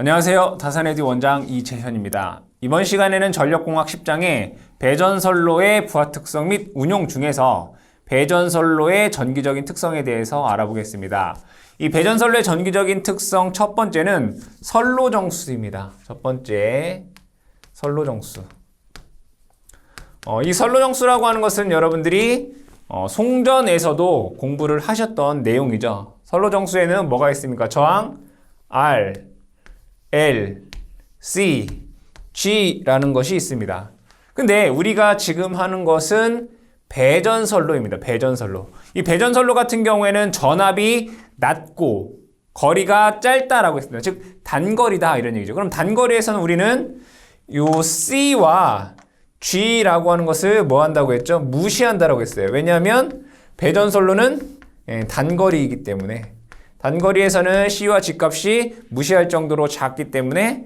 안녕하세요. 다산에듀 원장 이재현입니다. 이번 시간에는 전력공학 10장의 배전선로의 부하 특성 및 운용 중에서 배전선로의 전기적인 특성에 대해서 알아보겠습니다. 이 배전선로의 전기적인 특성 첫 번째는 선로정수입니다. 첫 번째, 선로정수. 이 선로정수라고 하는 것은 여러분들이 송전에서도 공부를 하셨던 내용이죠. 선로정수에는 뭐가 있습니까? 저항 R, L, C, G라는 것이 있습니다. 근데 우리가 지금 하는 것은 배전선로입니다. 배전선로. 이 배전선로 같은 경우에는 전압이 낮고 거리가 짧다라고 했습니다. 즉 단거리다 이런 얘기죠. 그럼 단거리에서는 우리는 요 C와 G라고 하는 것을 뭐 한다고 했죠? 무시한다라고 했어요. 왜냐하면 배전선로는 단거리이기 때문에 단거리에서는 C와 G 값이 무시할 정도로 작기 때문에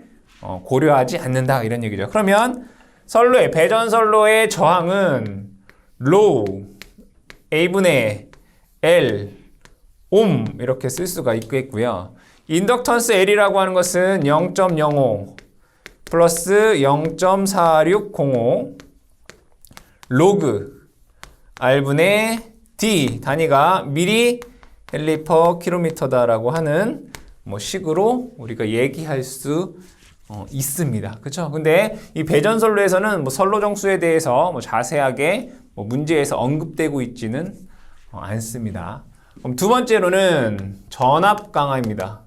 고려하지 않는다 이런 얘기죠. 그러면 선로의 배전선로의 저항은 로우 A분의 L 옴 이렇게 쓸 수가 있겠고요. 인덕턴스 L이라고 하는 것은 0.05 플러스 0.4605 로그 R분의 D 단위가 미리 헬리 퍼 킬로미터다라고 하는 식으로 우리가 얘기할 수 있습니다. 그렇죠? 근데 이 배전선로에서는 선로정수에 대해서 자세하게 문제에서 언급되고 있지는 않습니다. 그럼 두 번째로는 전압 강화입니다.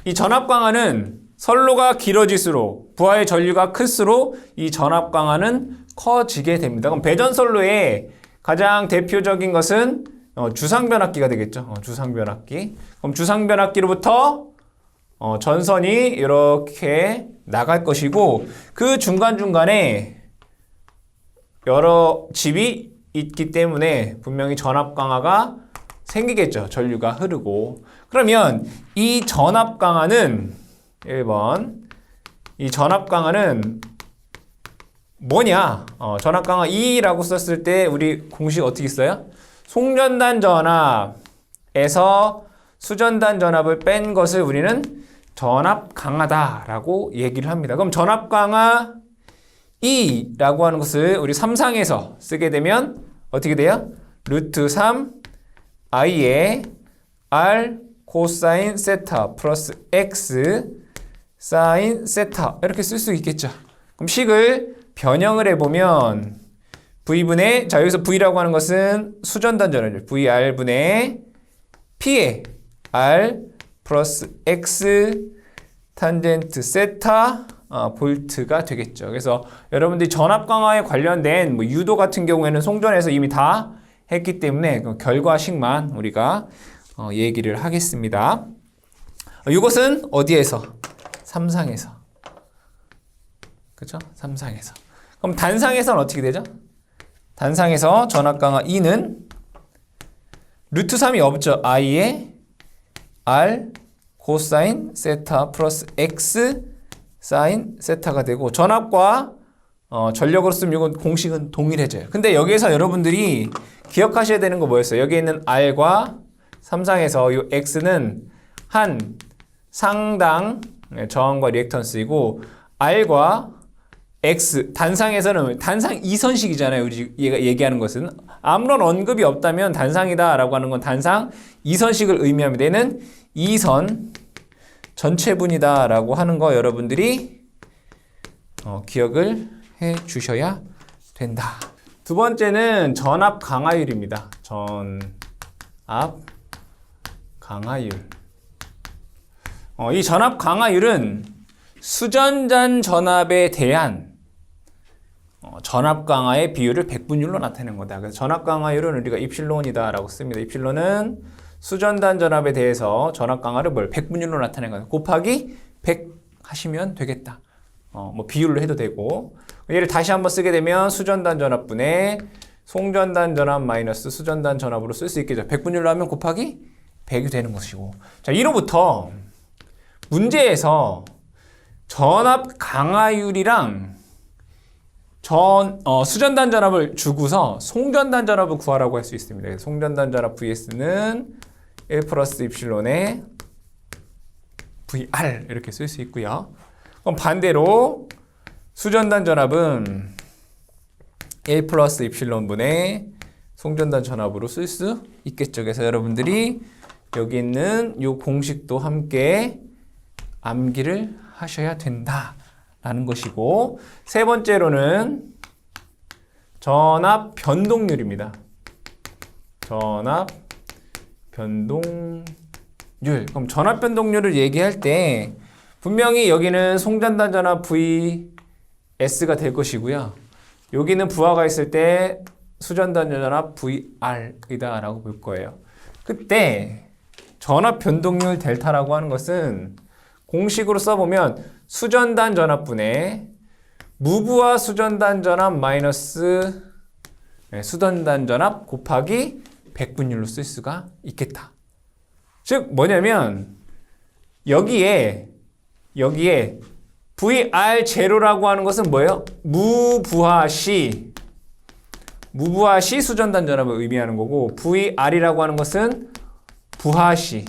이 전압 강화는 선로가 길어질수록 부하의 전류가 클수록 이 전압 강화는 커지게 됩니다. 그럼 배전선로의 가장 대표적인 것은 주상변압기가 되겠죠. 주상변압기. 그럼 주상변압기로부터 전선이 이렇게 나갈 것이고 그 중간중간에 여러 집이 있기 때문에 분명히 전압 강화가 생기겠죠. 전류가 흐르고. 그러면 이 전압 강화는 1번 이 전압 강화는 뭐냐? 전압 강화 E라고 썼을 때 우리 공식 어떻게 써요? 송전단 전압에서 수전단 전압을 뺀 것을 우리는 전압 강화다라고 얘기를 합니다. 그럼 전압 강화 E라고 하는 것을 우리 3상에서 쓰게 되면 어떻게 돼요? 루트 3 I에 R 코사인 세타 플러스 X 사인 세타 이렇게 쓸 수 있겠죠. 그럼 식을 변형을 해보면 V분의 여기서 V라고 하는 것은 수전단 전압이죠. VR분의 P에 R 플러스 X 탄젠트 세타 볼트가 되겠죠. 그래서 여러분들이 전압 강화에 관련된 유도 같은 경우에는 송전에서 이미 다 했기 때문에 그 결과식만 우리가 얘기를 하겠습니다. 이것은 어디에서? 3상에서. 그렇죠? 3상에서. 그럼 단상에서는 어떻게 되죠? 단상에서 전압 강화 E는 루트 3이 없죠. I에 R 코사인 세타 플러스 X 사인 세타가 되고 전압과 전력으로 쓰면 이건 공식은 동일해져요. 근데 여기에서 여러분들이 기억하셔야 되는 거 뭐였어요? 여기 있는 R과 3상에서 이 X는 한 상당 저항과 리액턴스이고 R과 X, 단상에서는 단상 이선식이잖아요. 우리 얘가 얘기하는 것은 아무런 언급이 없다면 단상이다 라고 하는 건 단상 이선식을 의미합니다. 얘는 이선 전체분이다 라고 하는 거 여러분들이 기억을 해 주셔야 된다. 두 번째는 전압 강화율입니다. 전압 강화율. 이 전압 강화율은 수전단 전압에 대한 전압 강화의 비율을 백분율로 나타내는 거다. 그래서 전압 강화율은 우리가 입실론이다라고 씁니다. 입실론은 수전단 전압에 대해서 전압 강화를 백분율로 나타내는 거다. 곱하기 100 하시면 되겠다. 비율로 해도 되고. 얘를 다시 한번 쓰게 되면 수전단 전압분의 송전단 전압 마이너스 수전단 전압으로 쓸 수 있겠죠. 백분율로 하면 곱하기 100이 되는 것이고. 자, 이로부터 문제에서 전압 강화율이랑 수전단 전압을 주고서 송전단 전압을 구하라고 할 수 있습니다. 송전단 전압 VS는 1 플러스 입실론에 VR 이렇게 쓸 수 있고요. 그럼 반대로 수전단 전압은 1 플러스 입실론분의 송전단 전압으로 쓸 수 있겠죠. 그래서 여러분들이 여기 있는 이 공식도 함께 암기를 하셔야 된다라는 것이고, 세 번째로는 전압 변동률입니다. 전압 변동률. 그럼 전압 변동률을 얘기할 때 분명히 여기는 송전단 전압 VS가 될 것이고요. 여기는 부하가 있을 때 수전단 전압 VR이다 라고 볼 거예요. 그때 전압 변동률 델타라고 하는 것은 공식으로 써보면 수전단 전압분의 무부하 수전단 전압 마이너스 수전단 전압 곱하기 100분율로 쓸 수가 있겠다. 즉 뭐냐면 여기에 VR0라고 하는 것은 뭐예요? 무부하 시 수전단 전압을 의미하는 거고, VR이라고 하는 것은 부하 시.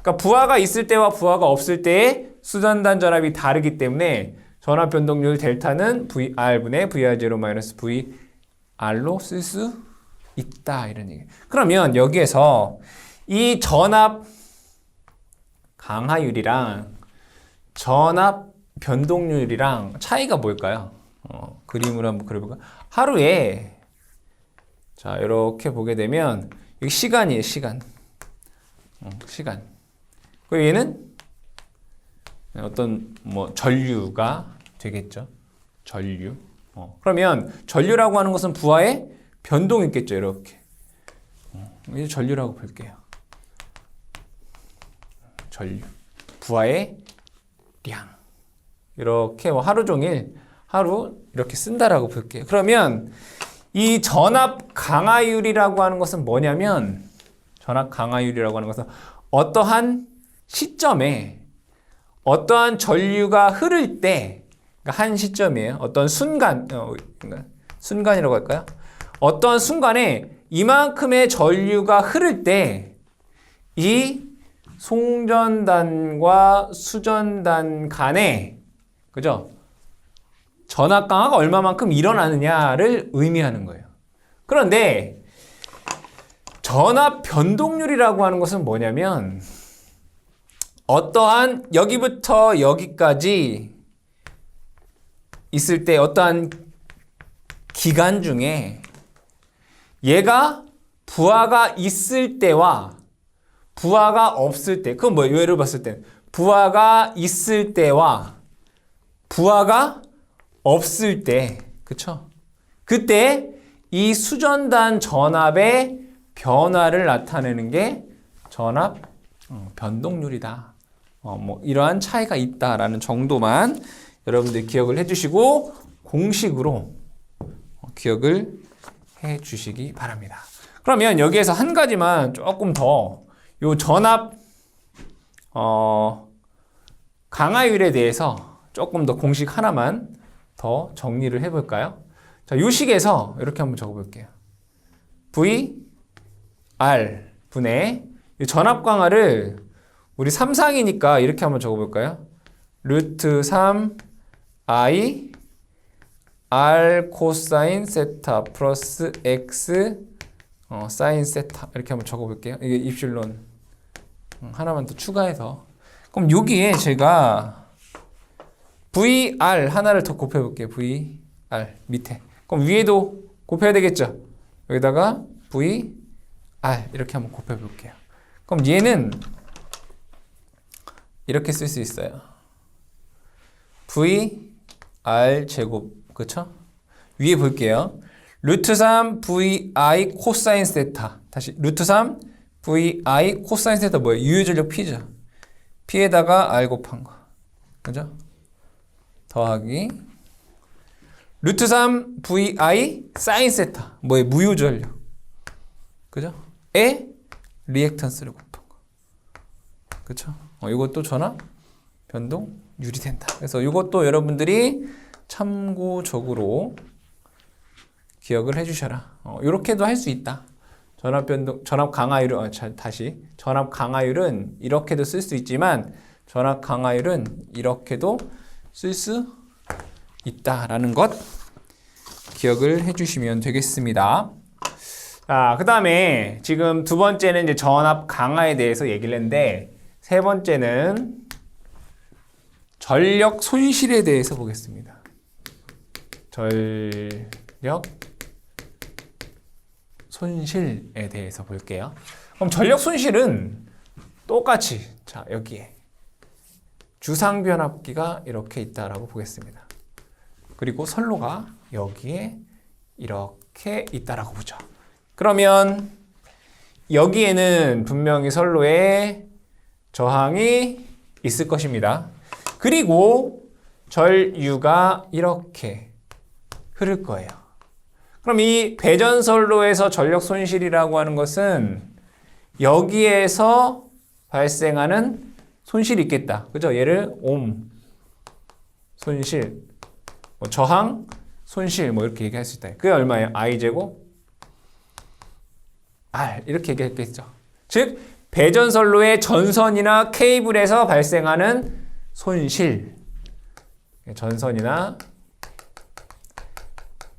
그러니까 부하가 있을 때와 부하가 없을 때의 수전단 전압이 다르기 때문에 전압 변동률 델타는 VR분의 VR0 마이너스 VR로 쓸 수 있다, 이런 얘기. 그러면 여기에서 이 전압 강하율이랑 전압 변동률이랑 차이가 뭘까요? 그림으로 한번 그려볼까요? 하루에 자 이렇게 보게 되면 여기 시간이에요. 시간. 그리고 얘는 어떤 뭐 전류가 되겠죠. 전류. 그러면 전류라고 하는 것은 부하의 변동이 있겠죠. 이렇게. 이제 전류라고 볼게요. 전류. 부하의 량. 이렇게 뭐 하루 종일 이렇게 쓴다라고 볼게요. 그러면 이 전압 강하율이라고 하는 것은 뭐냐면, 전압 강하율이라고 하는 것은 어떠한 시점에 어떠한 전류가 흐를 때, 그러니까 한 시점이에요. 어떤 순간이라고 할까요? 어떠한 순간에 이만큼의 전류가 흐를 때 이 송전단과 수전단 간에, 그죠? 전압 강화가 얼마만큼 일어나느냐를 의미하는 거예요. 그런데 전압 변동률이라고 하는 것은 뭐냐면 어떠한 여기부터 여기까지 있을 때 어떠한 기간 중에 얘가 부하가 있을 때와 부하가 없을 때, 그건 뭐예요? 예를 봤을 때 부하가 있을 때와 부하가 없을 때, 그쵸? 그때 이 수전단 전압의 변화를 나타내는 게 전압 변동률이다. 뭐 이러한 차이가 있다라는 정도만 여러분들 기억을 해주시고 공식으로 기억을 해주시기 바랍니다. 그러면 여기에서 한 가지만 조금 더 요 전압 강하율에 대해서 조금 더 공식 하나만 더 정리를 해볼까요? 자, 요 식에서 이렇게 한번 적어볼게요. V R 분의 전압 강화를 우리 3상이니까 이렇게 한번 적어볼까요? 루트 3 I R 코사인 세타 플러스 X 사인 세타, 이렇게 한번 적어볼게요. 이게 입실론 하나만 더 추가해서, 그럼 여기에 제가 VR 하나를 더 곱해볼게요. VR 밑에. 그럼 위에도 곱해야 되겠죠? 여기다가 VR 이렇게 한번 곱해볼게요. 그럼 얘는 이렇게 쓸 수 있어요. VR 제곱, 그쵸? 위에 볼게요. 루트 3 VI 코사인 세타. 다시 루트 3 VI 코사인 세타 뭐예요? 유효전력 P죠. P에다가 R 곱한 거. 그죠? 더하기 루트 3 VI 사인 세타 뭐예요? 무효전력. 그죠? 에 리액턴스를 곱한 거. 그쵸? 이것도 전압 변동률이 된다. 그래서 이것도 여러분들이 참고적으로 기억을 해주셔라. 이렇게도 할 수 있다. 전압 강하율은 이렇게도 쓸 수 있지만 전압 강화율은 이렇게도 쓸 수 있다라는 것 기억을 해주시면 되겠습니다. 자, 그 다음에 지금 두 번째는 이제 전압 강화에 대해서 얘기를 했는데 세 번째는 전력 손실에 대해서 보겠습니다. 전력 손실에 대해서 볼게요. 그럼 전력 손실은 똑같이 자 여기에 주상 변압기가 이렇게 있다라고 보겠습니다. 그리고 선로가 여기에 이렇게 있다라고 보죠. 그러면 여기에는 분명히 선로에 저항이 있을 것입니다. 그리고 전류가 이렇게 흐를 거예요. 그럼 이 배전선로에서 전력 손실이라고 하는 것은 여기에서 발생하는 손실이 있겠다. 그죠? 얘를 옴 손실, 뭐 저항 손실 뭐 이렇게 얘기할 수 있다. 그게 얼마예요? I제곱 R 이렇게 얘기했겠죠. 즉 배전선로의 전선이나 케이블에서 발생하는 손실, 전선이나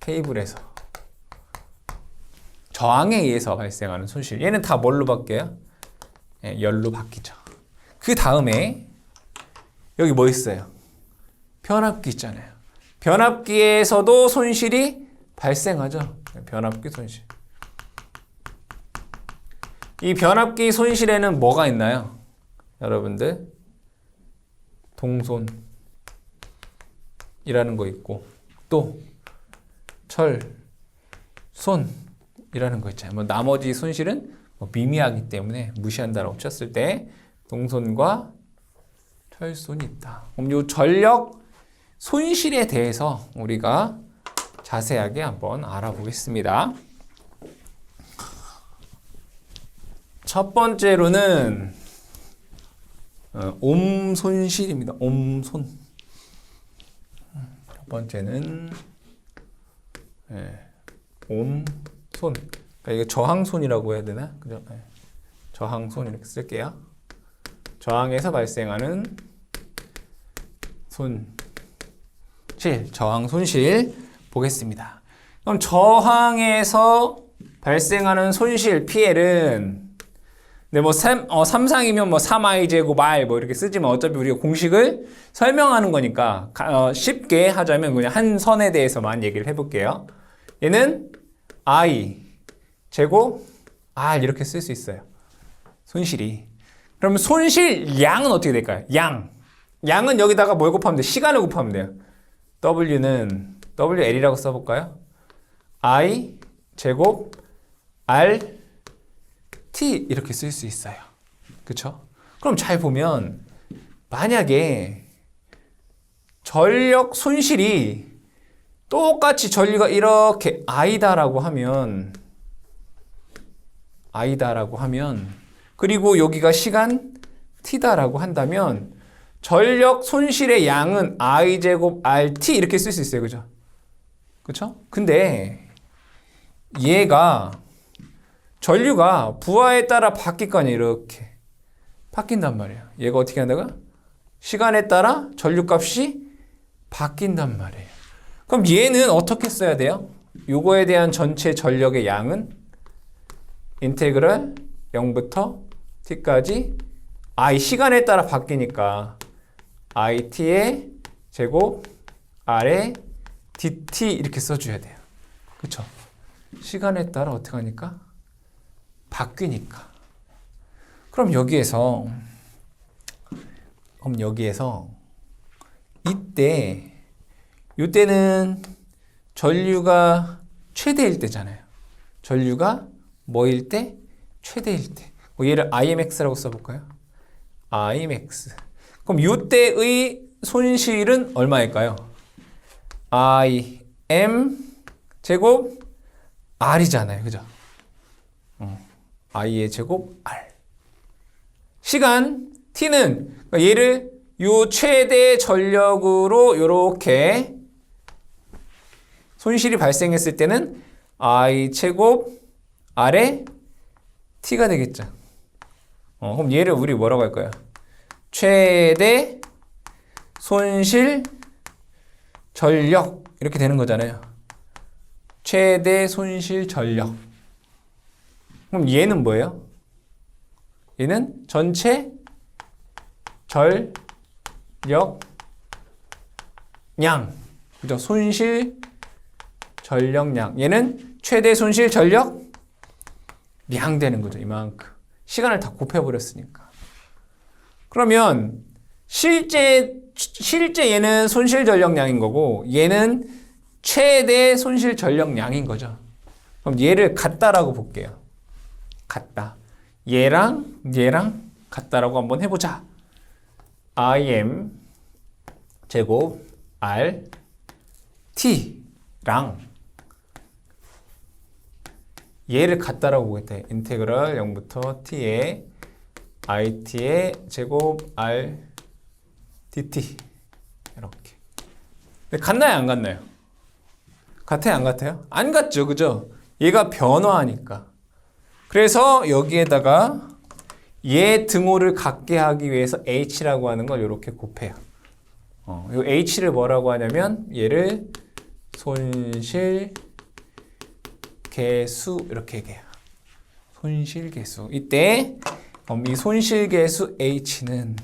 케이블에서 저항에 의해서 발생하는 손실. 얘는 다 뭘로 바뀌어요? 열로 바뀌죠. 그 다음에 여기 뭐 있어요? 변압기 있잖아요. 변압기에서도 손실이 발생하죠. 변압기 손실. 이 변압기 손실에는 뭐가 있나요? 여러분들 동손이라는 거 있고 또 철손이라는 거 있잖아요. 뭐 나머지 손실은 뭐 미미하기 때문에 무시한다라고 쳤을 때 동손과 철손이 있다. 그럼 이 전력 손실에 대해서 우리가 자세하게 한번 알아보겠습니다. 첫 번째로는 옴 손실입니다. 옴손. 첫 번째는 옴손. 그러니까 이게 저항손이라고 해야 되나? 그죠? 저항손 이렇게 쓸게요. 저항에서 발생하는 손실, 저항 손실 보겠습니다. 그럼 저항에서 발생하는 손실 피해는 뭐 삼상이면 뭐 3i 제곱 r 뭐 이렇게 쓰지만 어차피 우리가 공식을 설명하는 거니까 쉽게 하자면 그냥 한 선에 대해서만 얘기를 해볼게요. 얘는 i 제곱 r 이렇게 쓸 수 있어요. 손실이. 그럼 손실 양은 어떻게 될까요? 양은 여기다가 뭘 곱하면 돼요? 시간을 곱하면 돼요. w는 WL이라고 써볼까요? i 제곱 r t 이렇게 쓸 수 있어요. 그쵸? 그럼 잘 보면 만약에 전력 손실이 똑같이 전류가 이렇게 I다라고 하면 그리고 여기가 시간 T다라고 한다면 전력 손실의 양은 I제곱 RT 이렇게 쓸 수 있어요. 그죠? 그쵸? 근데 얘가 전류가 부하에 따라 바뀔 거 아니에요. 이렇게 바뀐단 말이에요. 얘가 어떻게 한다고요? 시간에 따라 전류값이 바뀐단 말이에요. 그럼 얘는 어떻게 써야 돼요? 요거에 대한 전체 전력의 양은 인테그럴 0부터 t까지 i 시간에 따라 바뀌니까 it의 제곱 r의 dt 이렇게 써줘야 돼요. 그쵸? 시간에 따라 어떻게 하니까? 바뀌니까. 그럼 여기에서 이때는 전류가 최대일 때잖아요. 전류가 뭐일 때? 최대일 때. 얘를 IMX라고 써볼까요? IMX. 그럼 이때의 손실은 얼마일까요? IM 제곱 R이잖아요. 그죠? I의 제곱 R. 시간 T는 얘를 요 최대 전력으로 요렇게 손실이 발생했을 때는 I 제곱 R의 T가 되겠죠. 그럼 얘를 우리 뭐라고 할까요? 최대 손실 전력 이렇게 되는 거잖아요. 최대 손실 전력. 그럼 얘는 뭐예요? 얘는 전체 전력량. 그죠? 손실 전력량. 얘는 최대 손실 전력량 되는 거죠. 이만큼. 시간을 다 곱해버렸으니까. 그러면 실제 얘는 손실 전력량인 거고 얘는 최대 손실 전력량인 거죠. 그럼 얘를 같다라고 볼게요. 같다. 얘랑 같다라고 한번 해보자. im 제곱 r t랑 얘를 같다라고 보겠다. 인테그럴 0부터 t에 it의 제곱 r dt 이렇게. 근데 같나요, 안 같나요? 같아요, 안 같아요? 안 같죠, 그죠? 얘가 변화하니까. 그래서 여기에다가 얘 등호를 같게 하기 위해서 h라고 하는 걸 이렇게 곱해요. 이 h를 뭐라고 하냐면 얘를 손실 계수 이렇게 얘기해요. 손실 계수. 이때 이 손실 계수 h는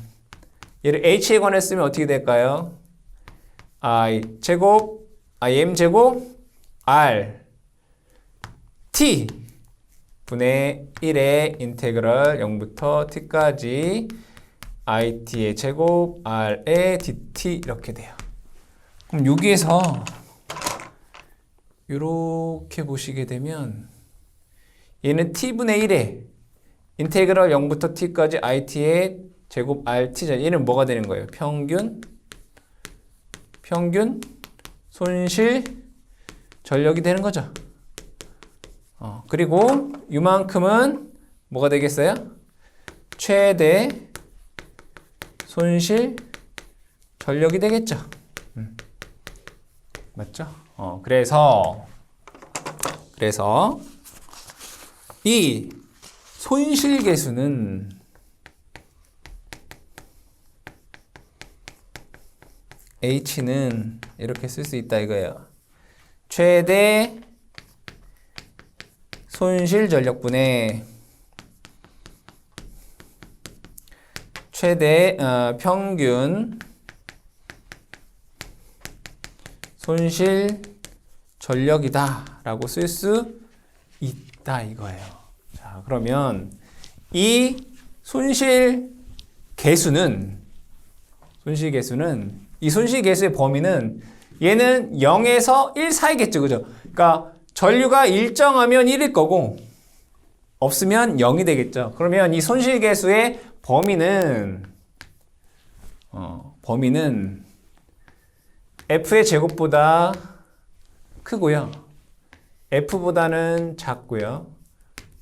얘를 h에 관해 쓰면 어떻게 될까요? i 제곱 im 제곱 r t 분의 1의 인테그럴 0부터 t까지 it의 제곱 r의 dt 이렇게 돼요. 그럼 여기에서 이렇게 보시게 되면 얘는 t분의 1의 인테그럴 0부터 t까지 it의 제곱 rt잖아요. 얘는 뭐가 되는 거예요? 평균 손실 전력이 되는 거죠. 그리고 이만큼은 뭐가 되겠어요? 최대 손실 전력이 되겠죠. 맞죠? 그래서 이 손실 계수는 h는 이렇게 쓸 수 있다 이거예요. 최대 손실 전력분의 최대 평균 손실 전력이다 라고 쓸 수 있다 이거예요. 자, 그러면 이 손실 계수는 이 손실 계수의 범위는 얘는 0에서 1 사이겠죠. 그죠? 그러니까 전류가 일정하면 1일 거고 없으면 0이 되겠죠. 그러면 이 손실 계수의 범위는 f의 제곱보다 크고요. f보다는 작고요.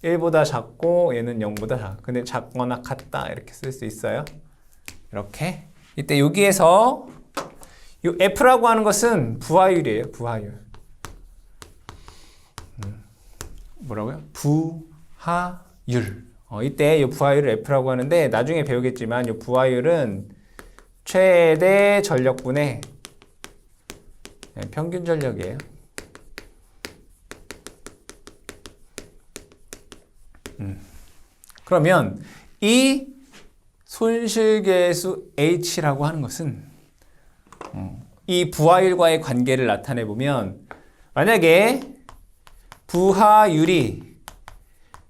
1보다 작고 얘는 0보다 작아. 근데 작거나 같다 이렇게 쓸 수 있어요. 이렇게. 이때 여기에서 이 f라고 하는 것은 부하율이에요. 부하율. 뭐라고요? 부하율. 이때 이 부하율을 f라고 하는데 나중에 배우겠지만 이 부하율은 최대 전력분의 평균 전력이에요. 그러면 이 손실계수 h라고 하는 것은 이 부하율과의 관계를 나타내 보면 만약에 부하율이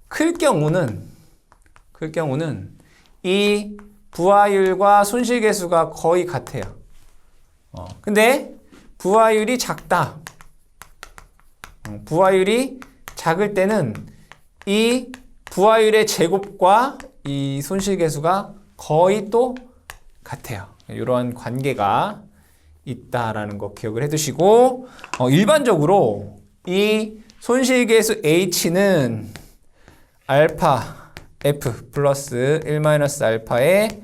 클 경우는 이 부하율과 손실계수가 거의 같아요. 근데 부하율이 작다. 부하율이 작을 때는 이 부하율의 제곱과 이 손실계수가 거의 또 같아요. 이런 관계가 있다라는 거 기억을 해두시고 일반적으로 이 손실계수 h는 알파 f 플러스 1 마이너스 알파의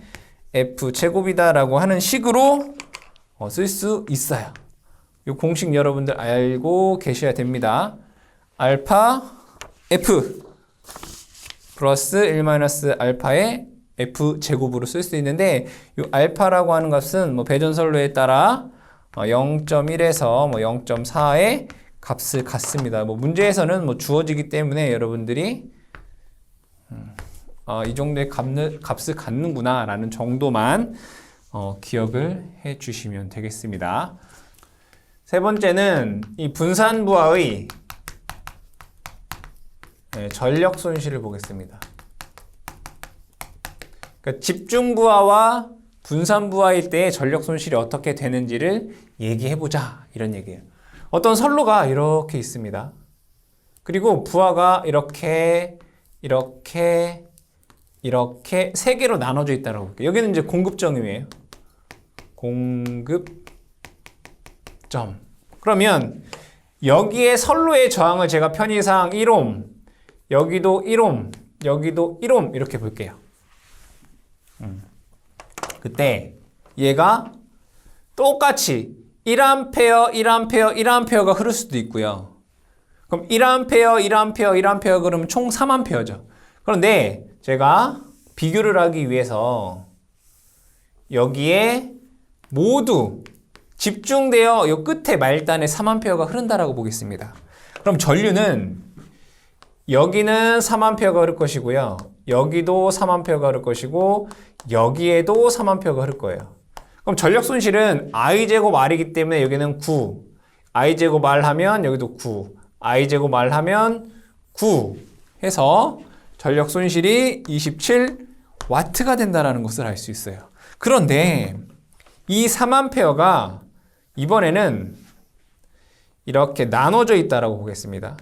f 제곱이다라고 하는 식으로 쓸 수 있어요. 이 공식 여러분들 알고 계셔야 됩니다. 알파 f 플러스 1 마이너스 알파의 F 제곱으로 쓸 수 있는데 이 알파라고 하는 값은 뭐 배전선로에 따라 0.1에서 뭐 0.4의 값을 갖습니다. 뭐 문제에서는 뭐 주어지기 때문에 여러분들이 이 정도의 값을 갖는구나 라는 정도만 기억을 해 주시면 되겠습니다. 세 번째는 이 분산부하의 전력 손실을 보겠습니다. 그러니까 집중부하와 분산부하일 때 전력 손실이 어떻게 되는지를 얘기해보자 이런 얘기예요. 어떤 선로가 이렇게 있습니다. 그리고 부하가 이렇게 세 개로 나눠져 있다고 볼게요. 여기는 이제 공급점이에요. 공급점. 그러면 여기에 선로의 저항을 제가 편의상 1옴, 여기도 1옴, 여기도 1옴 이렇게 볼게요. 그때 얘가 똑같이 1A, 1A, 1A가 흐를 수도 있고요. 그럼 1A, 1A, 1A 그러면 총 3A죠. 그런데 제가 비교를 하기 위해서 여기에 모두 집중되어 이 끝에 말단에 3A가 흐른다라고 보겠습니다. 그럼 전류는 여기는 3A가 흐를 것이고요. 여기도 3A가 흐를 것이고 여기에도 3A가 흐를 거예요. 그럼 전력 손실은 I제곱 R이기 때문에 여기는 9, I제곱 R 하면 여기도 9, I제곱 R 하면 9 해서 전력 손실이 27W가 된다는 것을 알 수 있어요. 그런데 이 3A가 이번에는 이렇게 나눠져 있다라고 보겠습니다.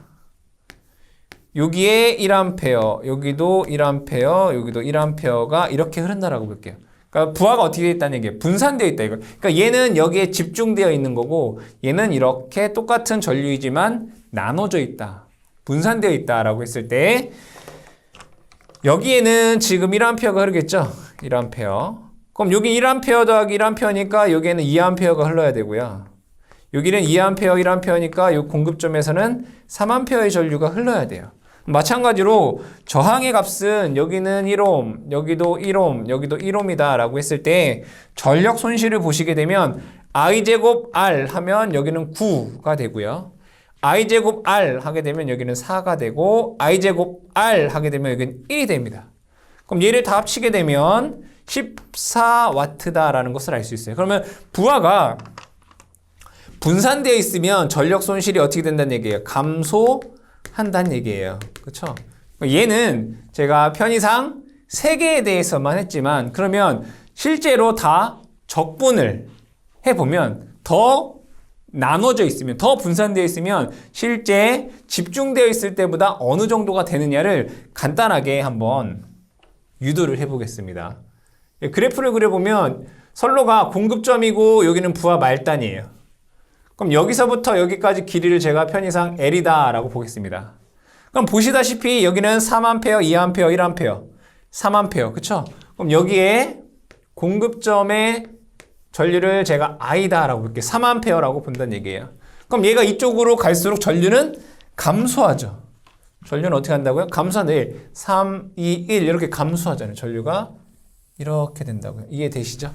여기에 1A, 여기도 1A, 여기도 1A가 이렇게 흐른다라고 볼게요. 그러니까 부하가 어떻게 되어 있다는 얘기예요. 분산되어 있다 이거. 그러니까 얘는 여기에 집중되어 있는 거고 얘는 이렇게 똑같은 전류이지만 나눠져 있다. 분산되어 있다라고 했을 때 여기에는 지금 1A가 흐르겠죠? 1A. 그럼 여기 1A 더하기 1A니까 여기에는 2A가 흘러야 되고요. 여기는 2A, 1A니까 이 공급점에서는 3A의 전류가 흘러야 돼요. 마찬가지로 저항의 값은 여기는 1옴, 여기도 1옴, 여기도 1옴이다 라고 했을 때 전력 손실을 보시게 되면 I제곱 R 하면 여기는 9가 되고요. I제곱 R 하게 되면 여기는 4가 되고 I제곱 R 하게 되면 여기는 1이 됩니다. 그럼 얘를 다 합치게 되면 14W다라는 것을 알 수 있어요. 그러면 부하가 분산되어 있으면 전력 손실이 어떻게 된다는 얘기예요? 감소한다는 얘기예요. 그렇죠? 얘는 제가 편의상 3개에 대해서만 했지만 그러면 실제로 다 적분을 해보면 더 나눠져 있으면 더 분산되어 있으면 실제 집중되어 있을 때보다 어느 정도가 되느냐를 간단하게 한번 유도를 해보겠습니다. 그래프를 그려보면 선로가 공급점이고 여기는 부하 말단이에요. 그럼 여기서부터 여기까지 길이를 제가 편의상 L이다 라고 보겠습니다. 그럼 보시다시피 여기는 3A, 2A, 1A, 3A 그쵸? 그럼 여기에 공급점의 전류를 제가 I다 라고 볼게요. 3A라고 본다는 얘기예요. 그럼 얘가 이쪽으로 갈수록 전류는 감소하죠. 전류는 어떻게 한다고요? 감소한다. 1, 3, 2, 1 이렇게 감소하잖아요. 전류가 이렇게 된다고요. 이해되시죠?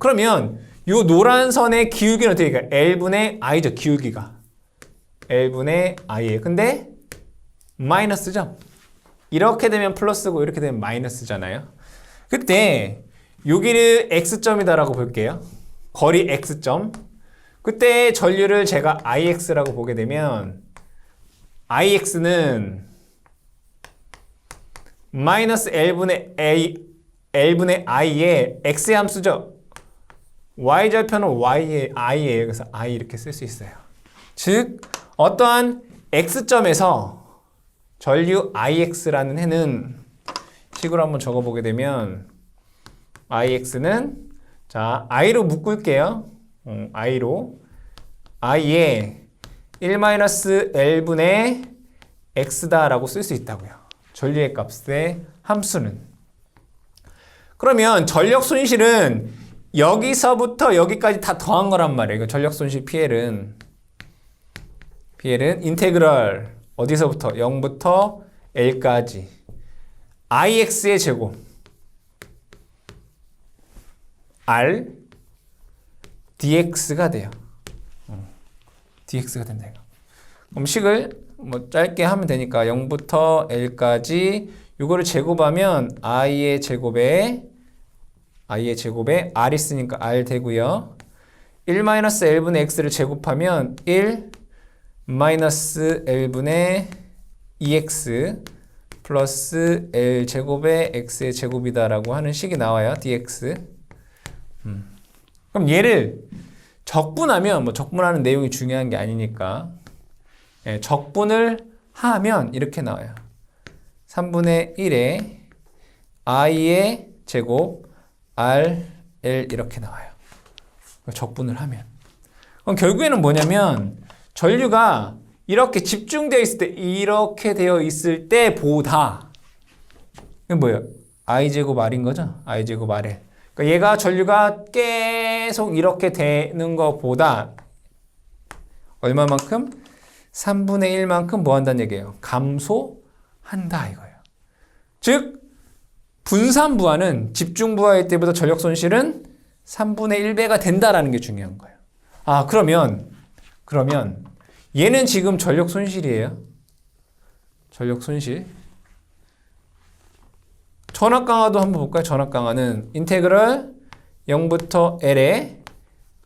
그러면 이 노란 선의 기울기는 어떻게 될까요? L분의 I죠. 기울기가. L분의 I예요. 근데 마이너스죠? 이렇게 되면 플러스고 이렇게 되면 마이너스잖아요. 그때 여기를 X점이다라고 볼게요. 거리 X점. 그때 전류를 제가 IX라고 보게 되면 IX는 마이너스 L분의 I의 X의 함수죠. Y절편은 Y의 I예요. 그래서 I 이렇게 쓸 수 있어요. 즉 어떠한 X점에서 전류 IX라는 해는 식으로 한번 적어보게 되면 IX는 자 I로 묶을게요. I로 I에 1-L분의 X다라고 쓸 수 있다고요. 전류의 값의 함수는. 그러면 전력 손실은 여기서부터 여기까지 다 더한 거란 말이에요. 전력 손실 PL은 인테그럴 어디서부터 0부터 L까지 IX의 제곱 R dx가 돼요. dx가 된다 이거. 그럼 식을 뭐 짧게 하면 되니까 0부터 l까지 이거를 제곱하면 i의 제곱에 r 있으니까 r 되고요. 1-l분의 x를 제곱하면 1-l분의 2x 플러스 l제곱의 x의 제곱이다라고 하는 식이 나와요. dx. 그럼 얘를 적분하면 뭐 적분하는 내용이 중요한 게 아니니까 적분을 하면 이렇게 나와요. 3분의 1에 i의 제곱 r, l 이렇게 나와요. 적분을 하면. 그럼 결국에는 뭐냐면 전류가 이렇게 집중되어 있을 때 이렇게 되어 있을 때보다 이건 뭐예요? i제곱 r인 거죠? i제곱 r에. 그러니까 얘가 전류가 계속 이렇게 되는 것보다 얼마만큼? 3분의 1만큼 뭐 한다는 얘기예요? 감소한다 이거예요. 즉 분산부하는 집중부하일 때보다 전력 손실은 3분의 1배가 된다라는 게 중요한 거예요. 아, 그러면 얘는 지금 전력 손실이에요. 전력 손실. 전압 강화도 한번 볼까요? 전압 강화는 인테그럴 0부터 L에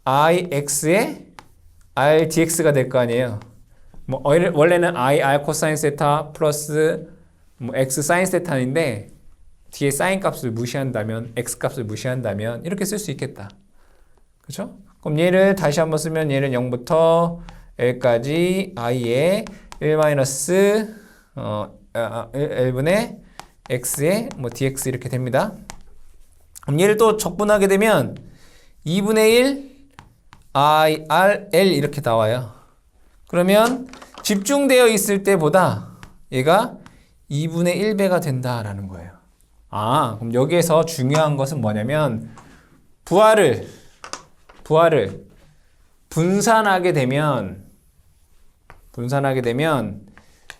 IX에 R dx가 될 거 아니에요. 뭐 원래는 I R 코사인 세타 플러스 뭐 X 사인 세타인데 뒤에 사인 값을 무시한다면 X 값을 무시한다면 이렇게 쓸 수 있겠다. 그렇죠? 그럼 얘를 다시 한번 쓰면 얘는 0부터 L까지 I에 1-L분의 X에 뭐 dx 이렇게 됩니다. 그럼 얘를 또 적분하게 되면 2분의 1 I, R, L 이렇게 나와요. 그러면 집중되어 있을 때보다 얘가 2분의 1배가 된다라는 거예요. 아, 그럼 여기에서 중요한 것은 뭐냐면 부하를 분산하게 되면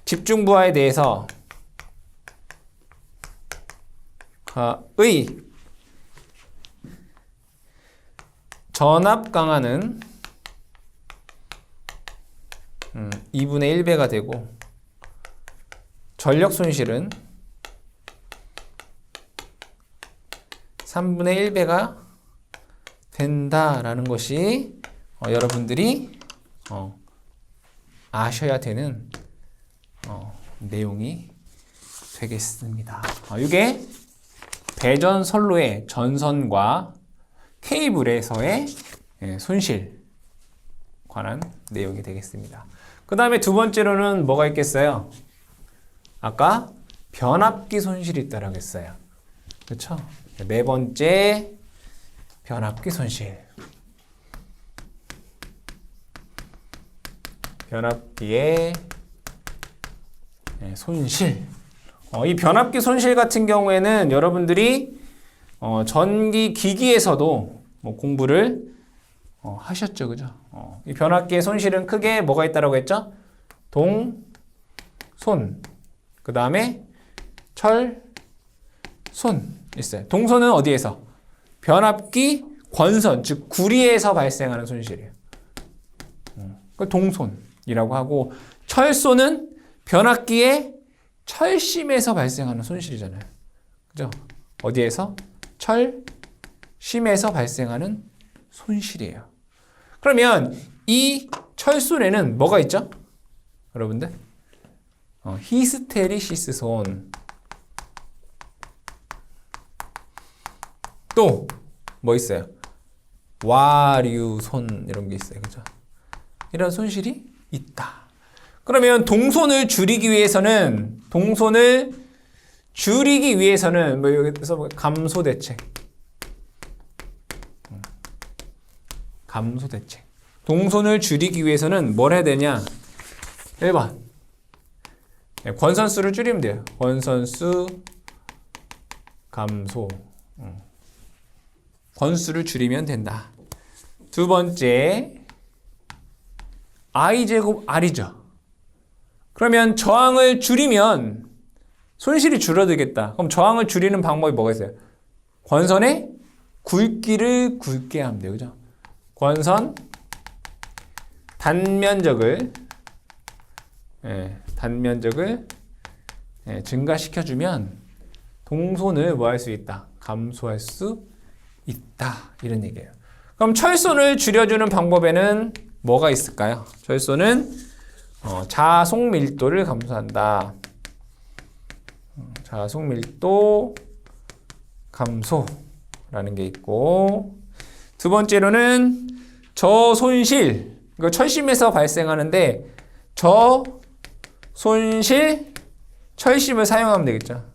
집중부하에 대해서 의 전압 강화는 2분의 1배가 되고 전력 손실은 3분의 1배가 된다라는 것이 여러분들이 아셔야 되는 내용이 되겠습니다. 이게 배전선로의 전선과 케이블에서의 손실 관한 내용이 되겠습니다. 그 다음에 두 번째로는 뭐가 있겠어요? 아까 변압기 손실이 있다라고 했어요. 그렇죠? 네 번째 변압기 손실. 변압기의 손실. 이 변압기 손실 같은 경우에는 여러분들이 전기 기기에서도 뭐 공부를 하셨죠, 그죠? 이 변압기의 손실은 크게 뭐가 있다라고 했죠? 동손, 그 다음에 철손 있어요. 동손은 어디에서? 변압기 권선, 즉 구리에서 발생하는 손실이에요. 그 동손이라고 하고, 철손은 변압기의 철심에서 발생하는 손실이잖아요. 그죠? 어디에서? 철심에서 발생하는 손실이에요. 그러면 이 철손에는 뭐가 있죠? 여러분들? 히스테리시스 손. 또 뭐 있어요? 와류손 이런 게 있어요. 그죠? 이런 손실이 있다. 그러면 동손을 줄이기 위해서는 뭐 여기서 감소 대책. 동손을 줄이기 위해서는 뭘 해야 되냐? 1번. 권선수를 줄이면 돼요. 권선수 감소. 권수를 줄이면 된다. 두 번째, I제곱 R이죠. 그러면 저항을 줄이면 손실이 줄어들겠다. 그럼 저항을 줄이는 방법이 뭐가 있어요? 권선의 굵기를 굵게 하면 돼요. 그죠? 권선 단면적을 증가시켜주면 동손을 뭐 할 수 있다? 감소할 수 있다. 이런 얘기예요. 그럼 철손을 줄여주는 방법에는 뭐가 있을까요? 철손은 자속 밀도를 감소한다. 자속 밀도 감소라는 게 있고, 두 번째로는 저손실. 이거 철심에서 발생하는데 저손실 철심을 사용하면 되겠죠.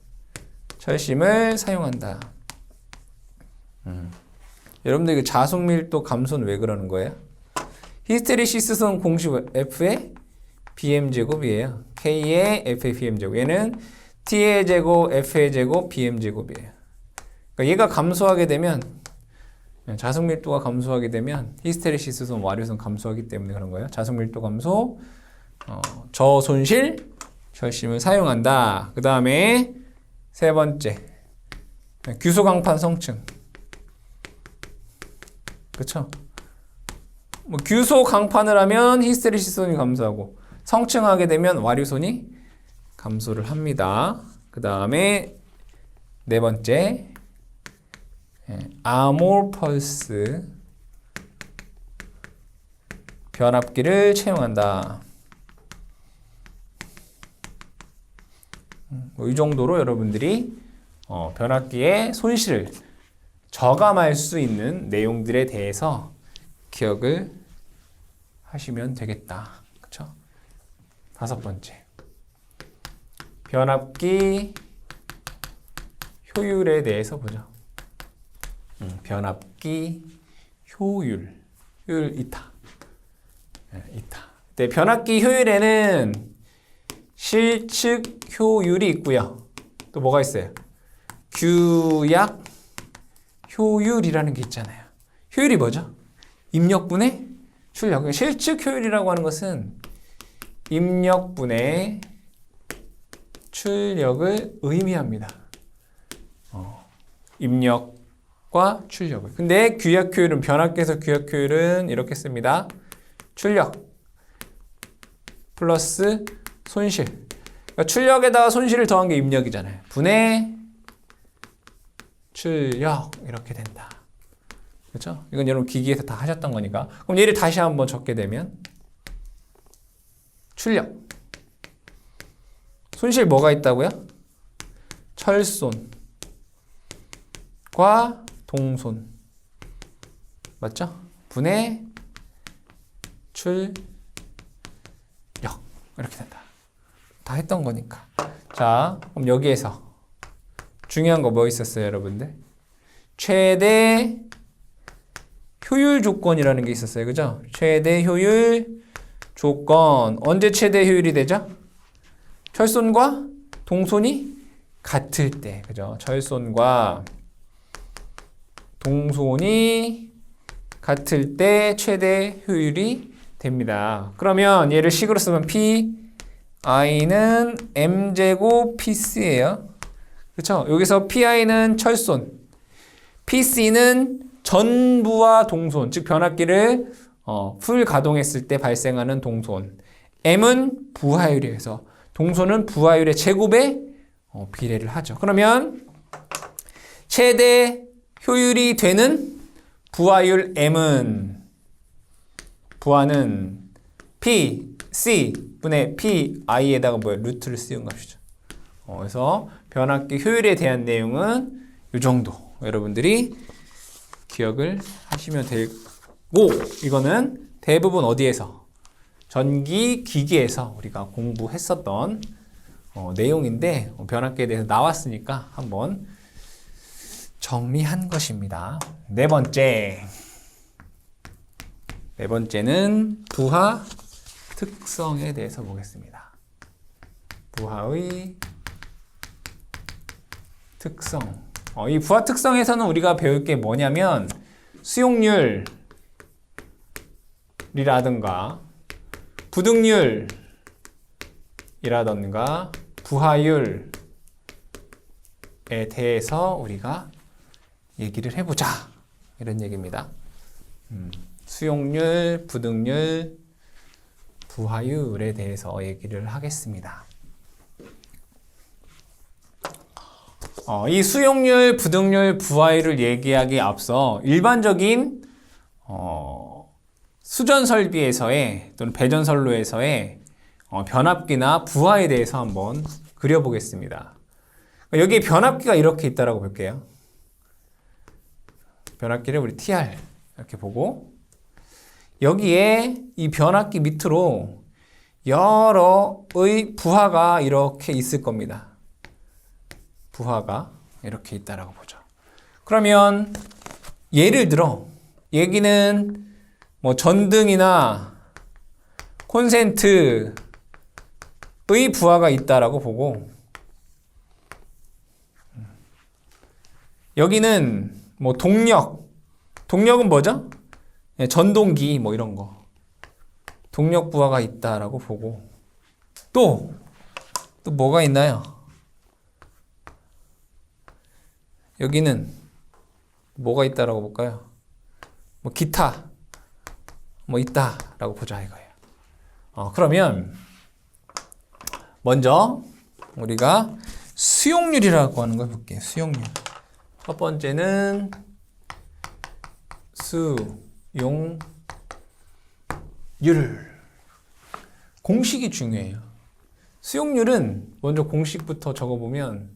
철심을 사용한다. 여러분들 이거 자속 밀도 감소는 왜 그러는 거예요? 히스테리시스는 공식 F의 BM제곱이에요. K의 F의 BM제곱. 얘는 T의 제곱, F의 제곱, BM제곱이에요. 그러니까 얘가 감소하게 되면, 자속 밀도가 감소하게 되면 히스테리시스는 와류선 감소하기 때문에 그런 거예요. 자속 밀도 감소, 저손실, 철심을 사용한다. 그 다음에 세 번째, 규소 강판 성층. 그쵸? 뭐 규소 강판을 하면 히스테리시스온이 감소하고, 성층하게 되면 와류손이 감소를 합니다. 그 다음에 네 번째, 아모펄스 변압기를 채용한다. 이 정도로 여러분들이 변압기의 손실을 저감할 수 있는 내용들에 대해서 기억을 하시면 되겠다. 그쵸? 다섯 번째, 변압기 효율에 대해서 보죠. 변압기 효율 이타. 네, 변압기 효율에는 실측 효율이 있고요. 또 뭐가 있어요? 규약 효율이라는 게 있잖아요. 효율이 뭐죠? 입력분의 출력. 실측 효율이라고 하는 것은 입력분의 출력을 의미합니다. 입력과 출력을. 근데 규약 효율은, 변압기에서 규약 효율은 이렇게 씁니다. 출력 플러스 손실. 그러니까 출력에다가 손실을 더한 게 입력이잖아요. 분의 출력 이렇게 된다. 그렇죠? 이건 여러분 기기에서 다 하셨던 거니까. 그럼 얘를 다시 한번 적게 되면 출력. 손실 뭐가 있다고요? 철손과 동손. 맞죠? 분의 출력. 이렇게 된다. 다 했던 거니까. 자, 그럼 여기에서 중요한 거 뭐 있었어요, 여러분들? 최대 효율 조건이라는 게 있었어요. 그죠? 최대 효율 조건. 언제 최대 효율이 되죠? 철손과 동손이 같을 때. 그죠? 철손과 동손이 같을 때 최대 효율이 됩니다. 그러면 얘를 식으로 쓰면 PI는 M제곱 PC예요. 그쵸? 여기서 PI는 철손, PC는 전부와 동손, 즉 변압기를 풀 가동했을 때 발생하는 동손. M은 부하율이어서 동손은 부하율의 제곱에 비례를 하죠. 그러면 최대 효율이 되는 부하율 M은, 부하는 PC 분의 PI에다가 뭐예요? 루트를 씌운 값이죠. 그래서 변압기 효율에 대한 내용은 이 정도 여러분들이 기억을 하시면 되고, 이거는 대부분 어디에서? 전기 기기에서 우리가 공부했었던 내용인데 변압기에 대해서 나왔으니까 한번 정리한 것입니다. 네 번째는 부하 특성에 대해서 보겠습니다. 부하의 특성. 이 부하 특성에서는 우리가 배울 게 뭐냐면 수용률이라든가 부등률이라든가 부하율에 대해서 우리가 얘기를 해보자 이런 얘기입니다. 수용률, 부등률, 부하율에 대해서 얘기를 하겠습니다. 이 수용률, 부등률, 부하율을 얘기하기에 앞서 일반적인 수전 설비에서의 또는 배전 선로에서의 변압기나 부하에 대해서 한번 그려보겠습니다. 여기 변압기가 이렇게 있다라고 볼게요. 변압기를 우리 TR 이렇게 보고 여기에 이 변압기 밑으로 여러의 부하가 이렇게 있을 겁니다. 부하가 이렇게 있다라고 보죠. 그러면 예를 들어 여기는 뭐 전등이나 콘센트의 부하가 있다라고 보고 여기는 뭐 동력은 뭐죠? 전동기 뭐 이런 거 동력 부하가 있다라고 보고 또 뭐가 있나요? 여기는 뭐가 있다라고 볼까요? 뭐 기타 뭐 있다라고 보자 이거예요. 그러면 먼저 우리가 수용률이라고 하는 걸 볼게요. 수용률. 첫 번째는 수용률. 공식이 중요해요. 수용률은 먼저 공식부터 적어보면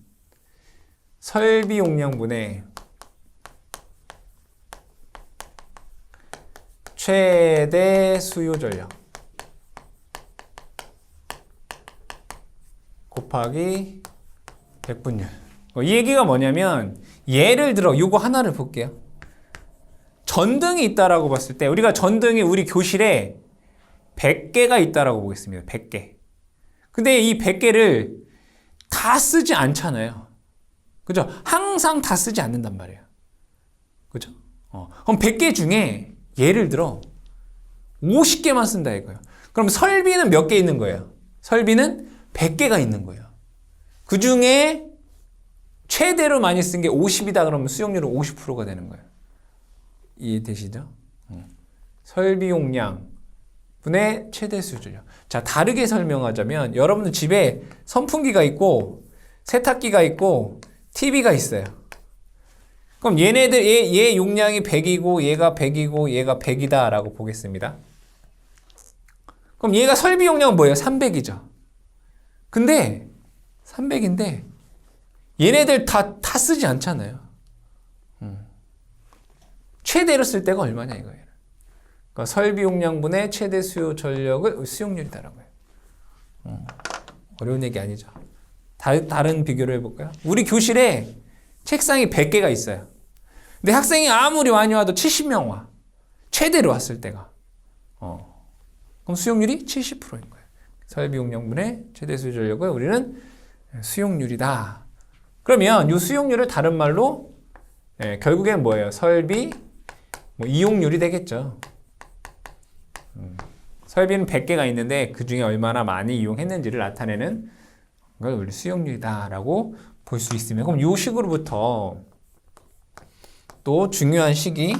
설비 용량분의 최대 수요 전력 곱하기 백분율. 이 얘기가 뭐냐면 예를 들어 이거 하나를 볼게요. 전등이 있다라고 봤을 때 우리가 전등이 우리 교실에 100개가 있다라고 보겠습니다. 100개. 근데 이 100개를 다 쓰지 않잖아요. 그죠? 항상 다 쓰지 않는단 말이에요. 그죠? 그럼 100개 중에 예를 들어 50개만 쓴다 이거예요. 그럼 설비는 몇 개 있는 거예요? 설비는 100개가 있는 거예요. 그 중에 최대로 많이 쓴 게 50이다 그러면 수용률은 50%가 되는 거예요. 이해되시죠? 설비 용량 분의 최대 수요 전력. 자, 다르게 설명하자면 여러분들 집에 선풍기가 있고 세탁기가 있고 TV가 있어요. 그럼 얘네들 얘 용량이 100이고 얘가 100이고 얘가 100이다 라고 보겠습니다. 그럼 얘가 설비 용량은 뭐예요? 300이죠. 근데 300인데 얘네들 다 쓰지 않잖아요. 최대로 쓸 때가 얼마냐 이거예요. 그러니까 설비 용량분의 최대 수요 전력을 수용률이다라고 해요. 어려운 얘기 아니죠. 다른 비교를 해볼까요? 우리 교실에 책상이 100개가 있어요. 근데 학생이 아무리 많이 와도 70명 와. 최대로 왔을 때가. 그럼 수용률이 70%인 거예요. 설비 용량분의 최대 수요 전력을 우리는 수용률이다. 그러면 이 수용률을 다른 말로 결국엔 뭐예요? 설비 이용률이 되겠죠. 설비는 100개가 있는데 그 중에 얼마나 많이 이용했는지를 나타내는 걸 우리 수용률이다라고 볼 수 있으면 그럼 이 식으로부터 또 중요한 식이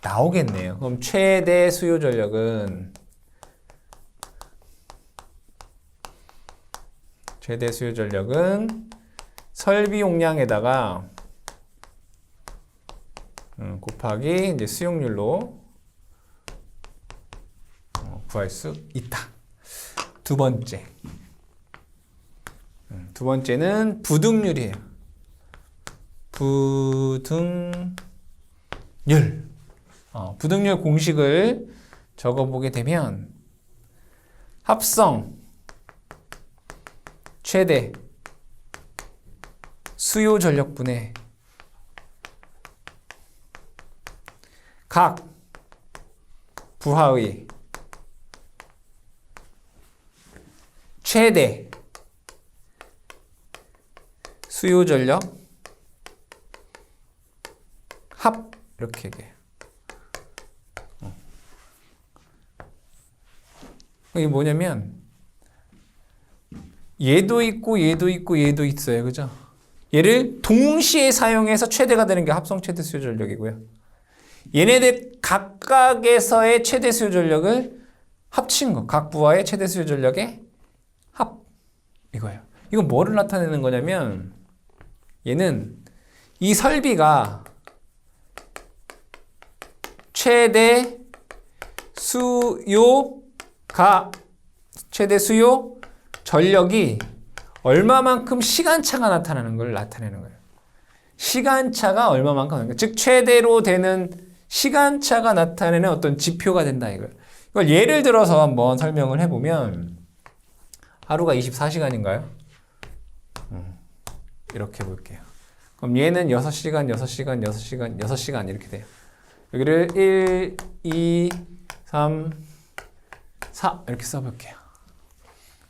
나오겠네요. 그럼 최대 수요 전력은 설비 용량에다가 곱하기 이제 수용률로 구할 수 있다. 두 번째는 부등률이에요. 부등률 공식을 적어보게 되면 합성 최대 수요 전력분의 각 부하의 최대 수요 전력 합 이렇게 얘기해요. 이게 뭐냐면 얘도 있고 얘도 있고 얘도 있어요. 그죠? 얘를 동시에 사용해서 최대가 되는 게 합성 최대 수요 전력이고요. 얘네들 각각에서의 최대 수요 전력을 합친 거. 각 부하의 최대 수요 전력의 합. 이거예요. 이건 뭐를 나타내는 거냐면 얘는 이 설비가 최대 수요 전력이 얼마만큼 시간차가 나타나는 걸 나타내는 거예요. 시간차가 얼마만큼 나타나는 거예요. 즉 최대로 되는 시간차가 나타내는 어떤 지표가 된다 이거예요. 이걸 예를 들어서 한번 설명을 해보면 하루가 24시간인가요? 이렇게 볼게요. 그럼 얘는 6시간, 6시간, 6시간, 6시간 이렇게 돼요. 여기를 1, 2, 3, 4 이렇게 써볼게요.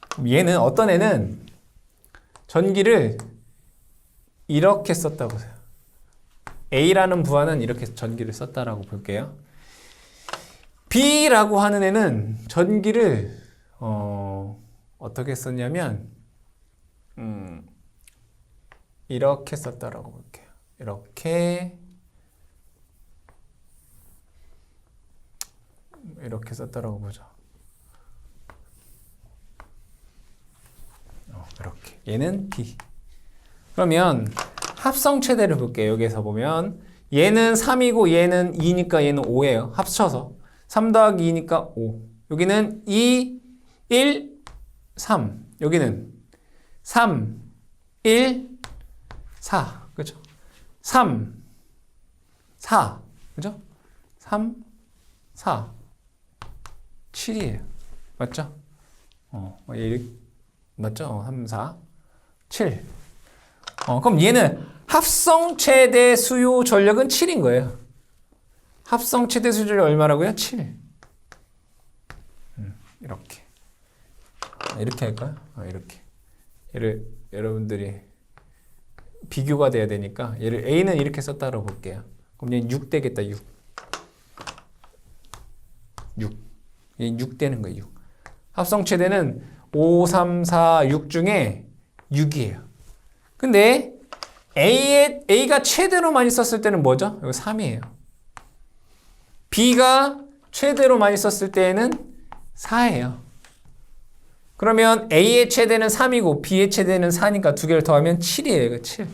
그럼 얘는 어떤 애는 전기를 이렇게 썼다고 보세요. A라는 부하는 이렇게 전기를 썼다라고 볼게요. B라고 하는 애는 전기를 어떻게 썼냐면 이렇게 썼다라고 볼게요. 이렇게 썼다라고 보죠. 이렇게. 얘는 B. 그러면 합성 최대를 볼게요. 여기에서 보면 얘는 3이고 얘는 2니까 얘는 5예요. 합쳐서 3 더하기 2니까 5. 여기는 2, 1, 3. 여기는 3, 1, 4. 그죠? 3, 4. 그죠? 3, 4. 7이에요. 맞죠? 맞죠? 3, 4, 7. 그럼 얘는 합성 최대 수요 전력은 7인 거예요. 합성 최대 수요 전력 얼마라고요? 7. 이렇게. 이렇게 할까요? 이렇게. 얘를 여러분들이 비교가 돼야 되니까 얘를 A는 이렇게 썼다고 볼게요. 그럼 얘는 6 되겠다. 6. 6. 6 되는 거예요. 6. 합성 최대는 5, 3, 4, 6 중에 6이에요. 근데 A가 최대로 많이 썼을 때는 뭐죠? 이거 3이에요. B가 최대로 많이 썼을 때는 4예요. 그러면 A의 최대는 3이고 B의 최대는 4니까 두 개를 더하면 7이에요. 이거 7.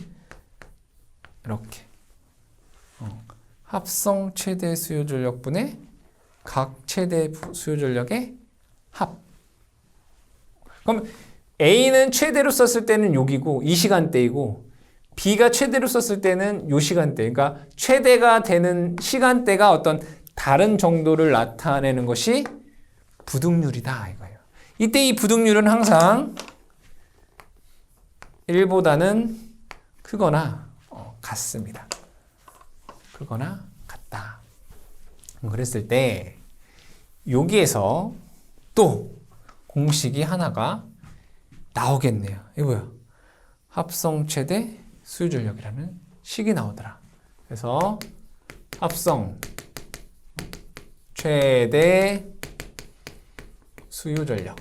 이렇게. 합성 최대 수요 전력분의 각 최대 수요 전력의 합. 그럼 A는 최대로 썼을 때는 여기고 이 시간대이고 B가 최대로 썼을 때는 요 시간대. 그러니까 최대가 되는 시간대가 어떤 다른 정도를 나타내는 것이 부등률이다 이거예요. 이때 이 부등률은 항상 1보다는 크거나 같습니다. 크거나 같다. 그랬을 때 여기에서 또 공식이 하나가 나오겠네요. 이거 뭐야? 합성 최대 수요 전력이라는 식이 나오더라. 그래서 합성 최대 수요 전력에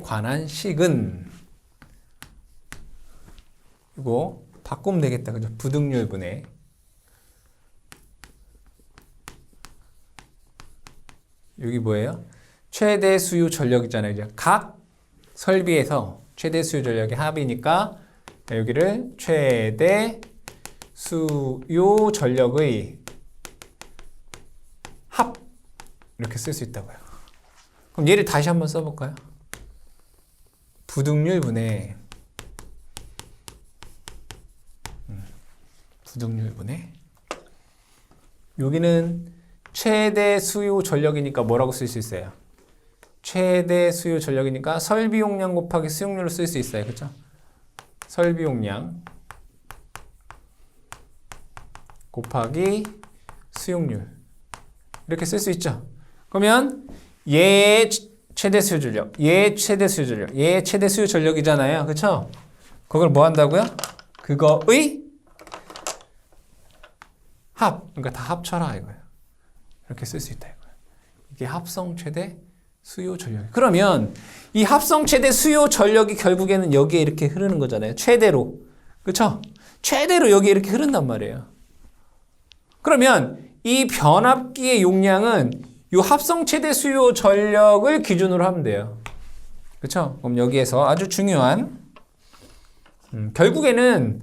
관한 식은 이거 바꾸면 되겠다. 그죠? 부등률분의 여기 뭐예요? 최대 수요 전력이잖아요. 이제 각 설비에서 최대 수요 전력의 합이니까 여기를 최대 수요 전력의 합 이렇게 쓸 수 있다고요. 그럼 얘를 다시 한번 써볼까요? 부등률분의 여기는 최대 수요 전력이니까 뭐라고 쓸 수 있어요? 최대 수요 전력이니까 설비 용량 곱하기 수용률로 쓸 수 있어요. 그렇죠? 설비 용량 곱하기 수용률 이렇게 쓸 수 있죠. 그러면 얘의 최대 수요 전력, 얘의 최대 수요 전력, 얘의 최대 수요 전력이잖아요. 그렇죠? 그걸 뭐 한다고요? 그거의 합. 그러니까 다 합쳐라 이거예요. 이렇게 쓸 수 있다 이거예요. 이게 합성 최대 수요 전력. 그러면 이 합성 최대 수요 전력이 결국에는 여기에 이렇게 흐르는 거잖아요. 최대로. 그렇죠? 최대로 여기에 이렇게 흐른단 말이에요. 그러면 이 변압기의 용량은 이 합성 최대 수요 전력을 기준으로 하면 돼요. 그렇죠? 그럼 여기에서 아주 중요한 결국에는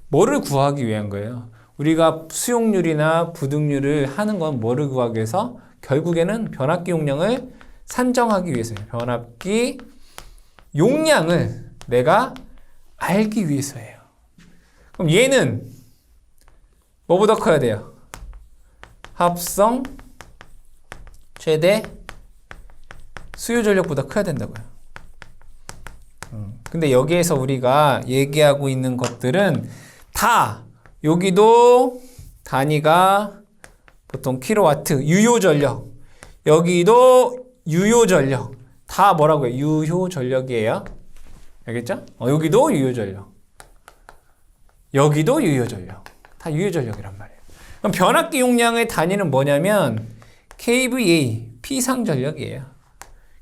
뭐를 구하기 위한 거예요? 우리가 수용률이나 부등률을 하는 건 뭐를 구하기 위해서? 결국에는 변압기 용량을 산정하기 위해서예요. 변압기 용량을 내가 알기 위해서예요. 그럼 얘는 뭐보다 커야 돼요? 합성 최대 수요 전력보다 커야 된다고요. 근데 여기에서 우리가 얘기하고 있는 것들은 다 여기도 단위가 보통 킬로와트 유효 전력, 여기도 유효 전력, 다 뭐라고요? 유효 전력이에요. 알겠죠? 여기도 유효 전력, 여기도 유효 전력, 다 유효 전력이란 말이에요. 그럼 변압기 용량의 단위는 뭐냐면 kVA, 피상 전력이에요.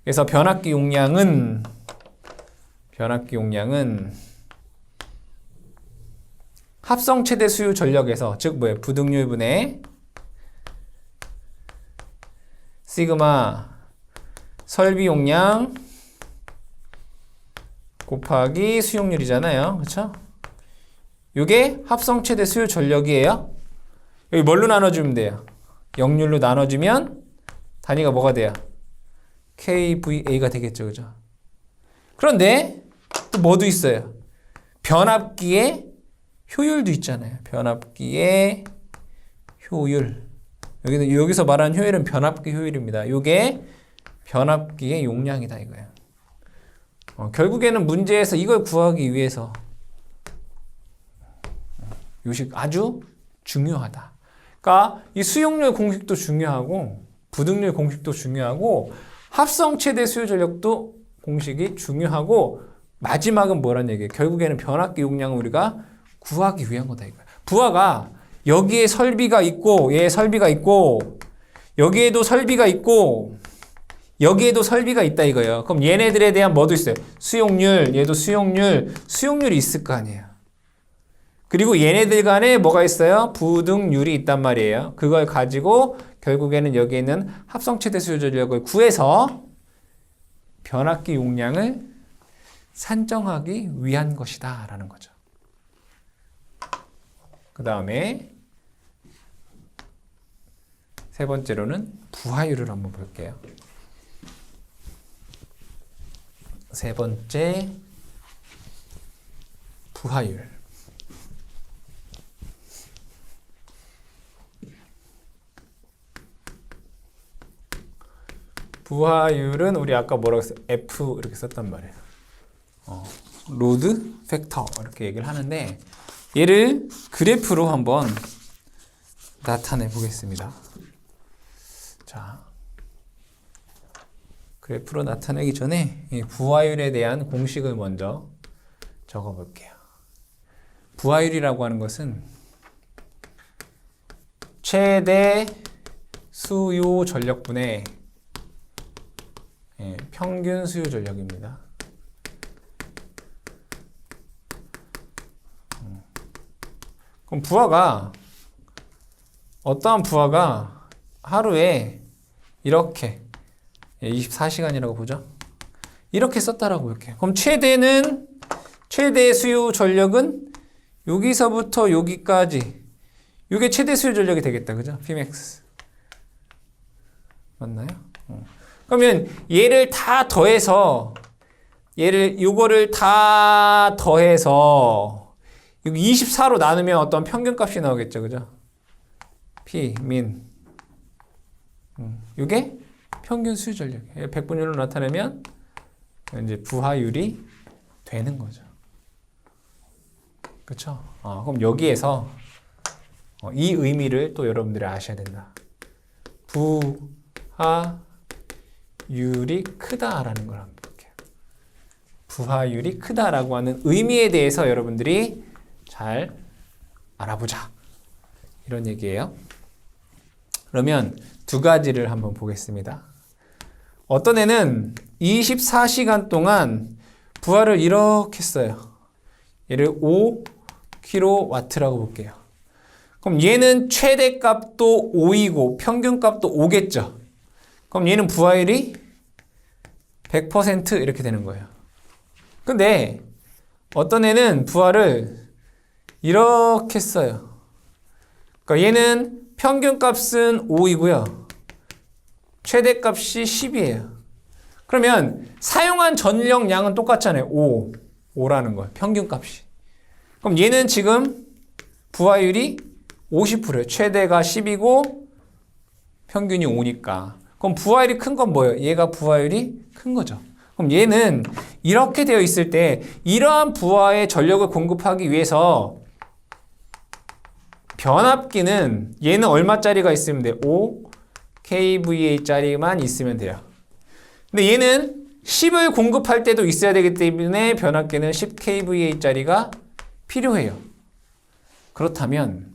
그래서 변압기 용량은 합성 최대 수요 전력에서, 즉 뭐예요? 부등률분의 시그마 설비 용량 곱하기 수용률이잖아요. 그렇죠? 이게 합성 최대 수요 전력이에요. 여기 뭘로 나눠주면 돼요? 역률로 나눠주면 단위가 뭐가 돼요? kVA가 되겠죠. 그죠? 그런데 또 뭐도 있어요? 변압기의 효율도 있잖아요. 변압기의 효율. 여기서 말하는 효율은 변압기 효율입니다. 이게 변압기의 용량이다 이거예요. 결국에는 문제에서 이걸 구하기 위해서 요식 아주 중요하다. 그러니까 이 수용률 공식도 중요하고 부등률 공식도 중요하고 합성 최대 수요 전력도 공식이 중요하고 마지막은 뭐란 얘기예요? 결국에는 변압기 용량을 우리가 구하기 위한 거다 이거야. 부하가 여기에 설비가 있고 얘 설비가 있고 여기에도 설비가 있고 여기에도 설비가 있다 이거예요. 그럼 얘네들에 대한 뭐도 있어요? 수용률, 얘도 수용률이 있을 거 아니에요. 그리고 얘네들 간에 뭐가 있어요? 부등률이 있단 말이에요. 그걸 가지고 결국에는 여기에 있는 합성 최대 수요 전력을 구해서 변압기 용량을 산정하기 위한 것이다 라는 거죠. 그 다음에 세 번째로는 부하율을 한번 볼게요. 세 번째 부하율. 부하율은 우리 아까 뭐라고 했어요? F 이렇게 썼단 말이에요. 로드 팩터 이렇게 얘기를 하는데 얘를 그래프로 한번 나타내 보겠습니다. 자, 그래프로 나타내기 전에 이 부하율에 대한 공식을 먼저 적어 볼게요. 부하율이라고 하는 것은 최대 수요 전력분의 평균 수요 전력입니다. 그럼 부하가 어떠한 부하가 하루에 이렇게 24시간이라고 보죠. 이렇게 썼다라고 볼게요. 그럼 최대 수요 전력은 여기서부터 여기까지 이게 최대 수요 전력이 되겠다. 그죠? Pmax. 맞나요? 그러면 얘를 다 더해서 요거를 다 더해서 여기 24로 나누면 어떤 평균값이 나오겠죠. 그죠? P, 민. 이게 평균 수요 전력이에요. 백분율로 나타내면 이제 부하율이 되는 거죠. 그렇죠? 그럼 여기에서 이 의미를 또 여러분들이 아셔야 된다. 부하율이 크다라는 걸 한번 볼게요. 부하율이 크다라고 하는 의미에 대해서 여러분들이 잘 알아보자. 이런 얘기예요. 그러면 두 가지를 한번 보겠습니다. 어떤 애는 24시간 동안 부하를 이렇게 써요. 얘를 5kW라고 볼게요. 그럼 얘는 최대값도 5이고 평균값도 5겠죠. 그럼 얘는 부하율이 100% 이렇게 되는 거예요. 근데 어떤 애는 부하를 이렇게 써요. 그러니까 얘는 평균값은 5이고요. 최대값이 10이에요. 그러면 사용한 전력량은 똑같잖아요. 5라는 거예요. 평균값이. 그럼 얘는 지금 부하율이 50%예요. 최대가 10이고 평균이 5니까. 그럼 부하율이 큰 건 뭐예요? 얘가 부하율이 큰 거죠. 그럼 얘는 이렇게 되어 있을 때 이러한 부하의 전력을 공급하기 위해서 변압기는 얘는 얼마짜리가 있으면 돼요? 5 kVA짜리만 있으면 돼요. 근데 얘는 10을 공급할 때도 있어야 되기 때문에 변압기는 10 kVA짜리가 필요해요. 그렇다면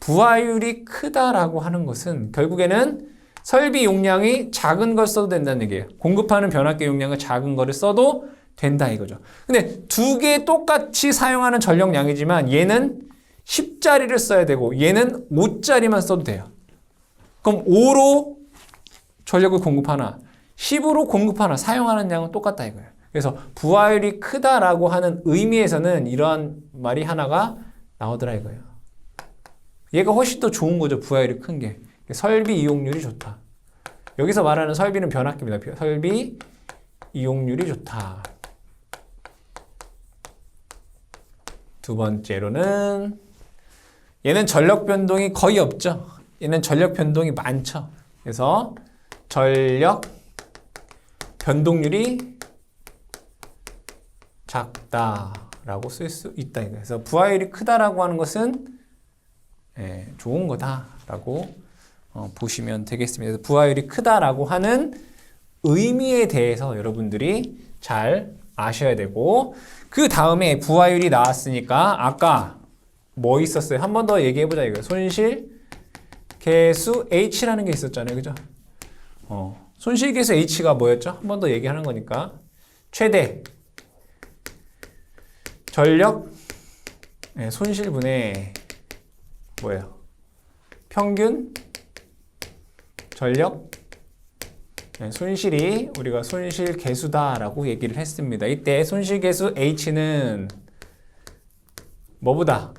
부하율이 크다라고 하는 것은 결국에는 설비 용량이 작은 걸 써도 된다는 얘기예요. 공급하는 변압기 용량을 작은 거를 써도 된다 이거죠. 근데 두 개 똑같이 사용하는 전력량이지만 얘는 10짜리를 써야 되고 얘는 5짜리만 써도 돼요. 그럼 5로 전력을 공급하나 10으로 공급하나 사용하는 양은 똑같다 이거예요. 그래서 부하율이 크다라고 하는 의미에서는 이러한 말이 하나가 나오더라 이거예요. 얘가 훨씬 더 좋은 거죠. 부하율이 큰 게. 설비 이용률이 좋다. 여기서 말하는 설비는 변압기입니다. 설비 이용률이 좋다. 두 번째로는 얘는 전력 변동이 거의 없죠. 얘는 전력 변동이 많죠. 그래서 전력 변동률이 작다라고 쓸 수 있다. 그래서 부하율이 크다라고 하는 것은 좋은 거다라고 보시면 되겠습니다. 그래서 부하율이 크다라고 하는 의미에 대해서 여러분들이 잘 아셔야 되고 그 다음에 부하율이 나왔으니까 아까 뭐 있었어요? 한 번 더 얘기해보자 이거예요. 손실 계수 H라는 게 있었잖아요. 그죠? 손실 계수 H가 뭐였죠? 한 번 더 얘기하는 거니까 최대 전력 손실분의 뭐예요? 평균 전력 손실이 우리가 손실 계수다라고 얘기를 했습니다. 이때 손실 계수 H는 뭐보다?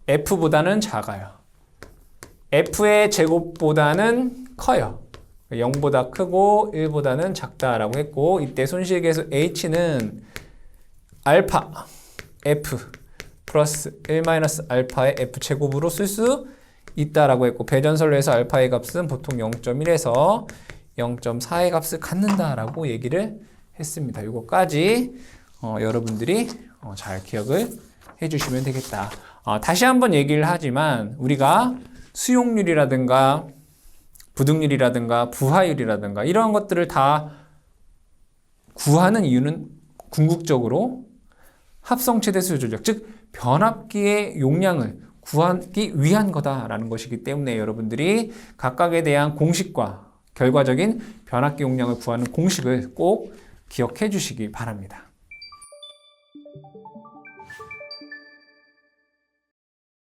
F보다는 작아요. F의 제곱보다는 커요. 0보다 크고 1보다는 작다라고 했고 이때 손실 계수 H는 알파 F 플러스 1 마이너스 알파의 F 제곱으로 쓸 수 있다라고 했고 배전설로 해서 알파의 값은 보통 0.1에서 0.4의 값을 갖는다라고 얘기를 했습니다. 이거까지 여러분들이 잘 기억을 해주시면 되겠다. 다시 한번 얘기를 하지만 우리가 수용률이라든가 부등률이라든가 부하율이라든가 이러한 것들을 다 구하는 이유는 궁극적으로 합성 최대수 조절력, 즉 변압기의 용량을 구하기 위한 거다라는 것이기 때문에 여러분들이 각각에 대한 공식과 결과적인 변압기 용량을 구하는 공식을 꼭 기억해 주시기 바랍니다.